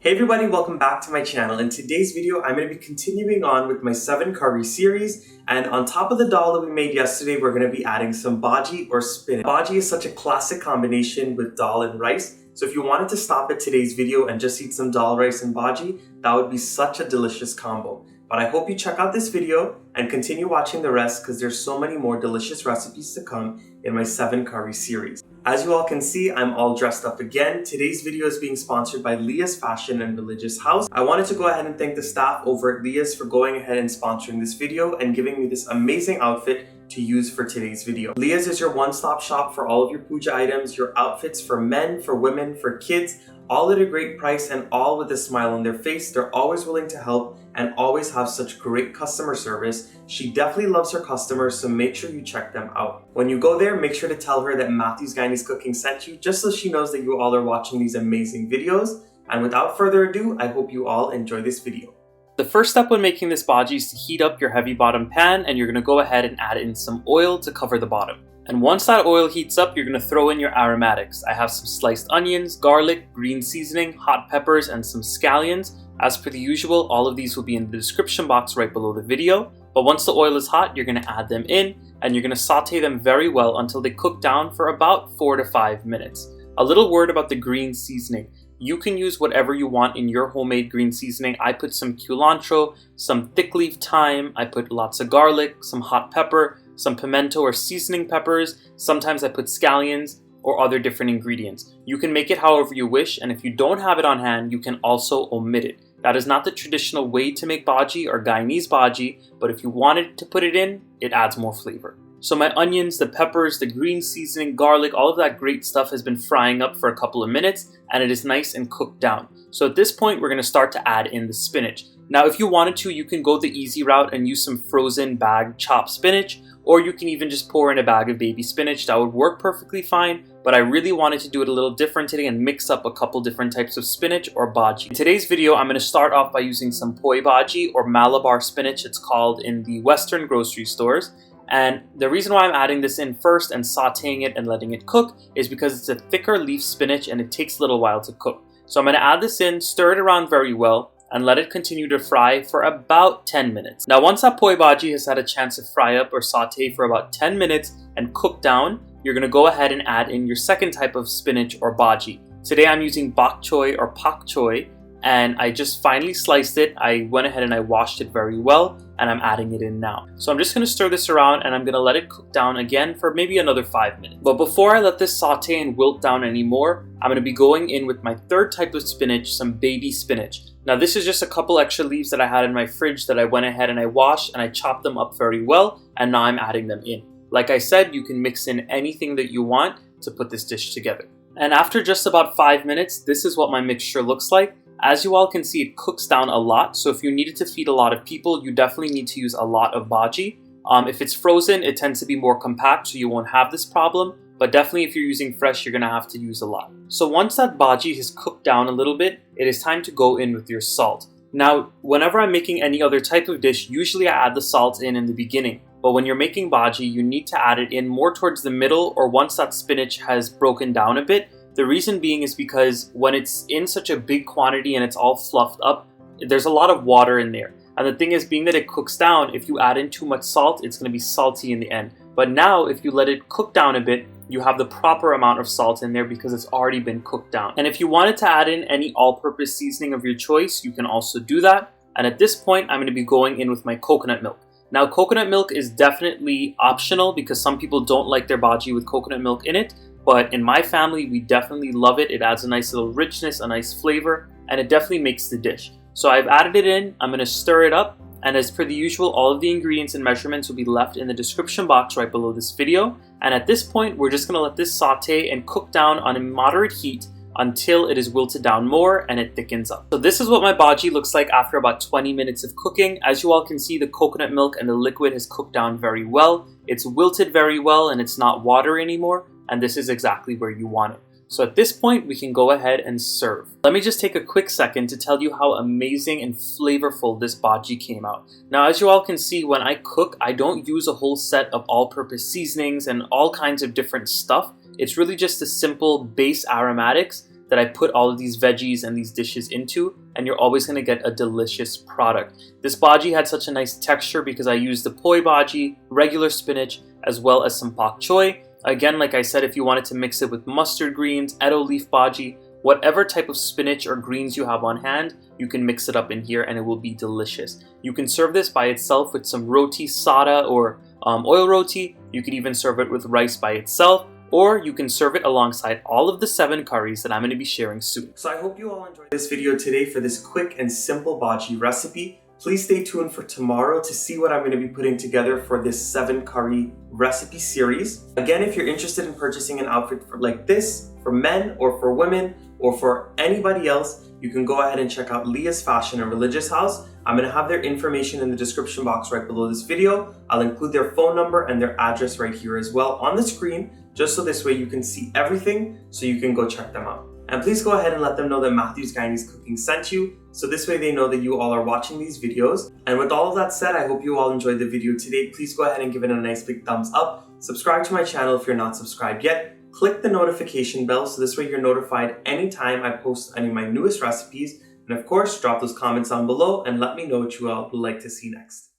Hey everybody, welcome back to my channel. In today's video, I'm going to be continuing on with my 7 curry series, and on top of the dal that we made yesterday, we're going to be adding some bhajee or spinach. Bhajee is such a classic combination with dal and rice, so if you wanted to stop at today's video and just eat some dal, rice, and bhajee, that would be such a delicious combo. But I hope you check out this video and continue watching the rest because there's so many more delicious recipes to come in my 7 curry series. As you all can see, I'm all dressed up again. Today's video is being sponsored by Leah's Fashion and Religious House. I wanted to go ahead and thank the staff over at Leah's for going ahead and sponsoring this video and giving me this amazing outfit to use for today's video. Leah's is your one-stop shop for all of your puja items, your outfits for men, for women, for kids, all at a great price and all with a smile on their face. They're always willing to help and always have such great customer service. She definitely loves her customers, so make sure you check them out. When you go there, make sure to tell her that Matthew's Guyanese Cooking sent you, just so she knows that you all are watching these amazing videos. And without further ado, I hope you all enjoy this video. The first step when making this bhajee is to heat up your heavy bottom pan, and you're going to go ahead and add in some oil to cover the bottom. And once that oil heats up, you're going to throw in your aromatics. I have some sliced onions, garlic, green seasoning, hot peppers, and some scallions. As per the usual, all of these will be in the description box right below the video. But once the oil is hot, you're going to add them in, and you're going to saute them very well until they cook down for about 4 to 5 minutes. A little word about the green seasoning. You can use whatever you want in your homemade green seasoning. I put some culantro, some thick leaf thyme, I put lots of garlic, some hot pepper, some pimento or seasoning peppers. Sometimes I put scallions or other different ingredients. You can make it however you wish, and if you don't have it on hand, you can also omit it. That is not the traditional way to make bhajee or Guyanese bhajee, but if you wanted to put it in, it adds more flavor. So my onions, the peppers, the green seasoning, garlic, all of that great stuff has been frying up for a couple of minutes, and it is nice and cooked down. So at this point, we're going to start to add in the spinach. Now, if you wanted to, you can go the easy route and use some frozen bag chopped spinach, or you can even just pour in a bag of baby spinach. That would work perfectly fine, but I really wanted to do it a little different today and mix up a couple different types of spinach or bhajee. In today's video, I'm going to start off by using some choy bhajee or malabar spinach, it's called in the Western grocery stores. And the reason why I'm adding this in first and sauteing it and letting it cook is because it's a thicker leaf spinach and it takes a little while to cook. So I'm going to add this in, stir it around very well, and let it continue to fry for about 10 minutes. Now once that choy bhajee has had a chance to fry up or saute for about 10 minutes and cook down, you're going to go ahead and add in your second type of spinach or bhajee. Today I'm using bok choy or pak choy, and I just finely sliced it. I went ahead and I washed it very well, and I'm adding it in now. So I'm just going to stir this around and I'm going to let it cook down again for maybe another 5 minutes. But before I let this saute and wilt down anymore, I'm going to be going in with my third type of spinach, some baby spinach. Now this is just a couple extra leaves that I had in my fridge that I went ahead and I washed and I chopped them up very well, and now I'm adding them in. Like I said, you can mix in anything that you want to put this dish together. And after just about 5 minutes, this is what my mixture looks like. As you all can see, it cooks down a lot, so if you needed to feed a lot of people, you definitely need to use a lot of bhajee. If it's frozen, it tends to be more compact, so you won't have this problem, but definitely if you're using fresh, you're going to have to use a lot. So once that bhajee has cooked down a little bit, it is time to go in with your salt. Now, whenever I'm making any other type of dish, usually I add the salt in the beginning, but when you're making bhajee, you need to add it in more towards the middle or once that spinach has broken down a bit. The reason being is because when it's in such a big quantity and it's all fluffed up, there's a lot of water in there. And the thing is, being that it cooks down, if you add in too much salt, it's going to be salty in the end. But now, if you let it cook down a bit, you have the proper amount of salt in there because it's already been cooked down. And if you wanted to add in any all-purpose seasoning of your choice, you can also do that. And at this point, I'm going to be going in with my coconut milk. Now, coconut milk is definitely optional because some people don't like their bhajee with coconut milk in it. But in my family, we definitely love it. It adds a nice little richness, a nice flavor, and it definitely makes the dish. So I've added it in, I'm going to stir it up, and as per the usual, all of the ingredients and measurements will be left in the description box right below this video. And at this point, we're just going to let this saute and cook down on a moderate heat until it is wilted down more and it thickens up. So this is what my bhajee looks like after about 20 minutes of cooking. As you all can see, the coconut milk and the liquid has cooked down very well. It's wilted very well and it's not water anymore. And this is exactly where you want it. So at this point, we can go ahead and serve. Let me just take a quick second to tell you how amazing and flavorful this bhajee came out. Now, as you all can see, when I cook, I don't use a whole set of all-purpose seasonings and all kinds of different stuff. It's really just the simple base aromatics that I put all of these veggies and these dishes into, and you're always going to get a delicious product. This bhajee had such a nice texture because I used the poi bhajee, regular spinach, as well as some pak choy. Again, like I said, if you wanted to mix it with mustard greens, edo leaf bhajee, whatever type of spinach or greens you have on hand, you can mix it up in here and it will be delicious. You can serve this by itself with some roti sada or oil roti. You can even serve it with rice by itself, or you can serve it alongside all of the 7 curries that I'm going to be sharing soon. So I hope you all enjoyed this video today for this quick and simple bhajee recipe. Please stay tuned for tomorrow to see what I'm going to be putting together for this 7 curry recipe series. Again, if you're interested in purchasing an outfit like this, for men or for women or for anybody else, you can go ahead and check out Leah's Fashion and Religious House. I'm going to have their information in the description box right below this video. I'll include their phone number and their address right here as well on the screen, just so this way you can see everything so you can go check them out. And please go ahead and let them know that Matthew's Guyanese Cooking sent you, so this way they know that you all are watching these videos. And with all of that said, I hope you all enjoyed the video today. Please go ahead and give it a nice big thumbs up. Subscribe to my channel if you're not subscribed yet. Click the notification bell so this way you're notified anytime I post any of my newest recipes. And of course, drop those comments down below and let me know what you all would like to see next.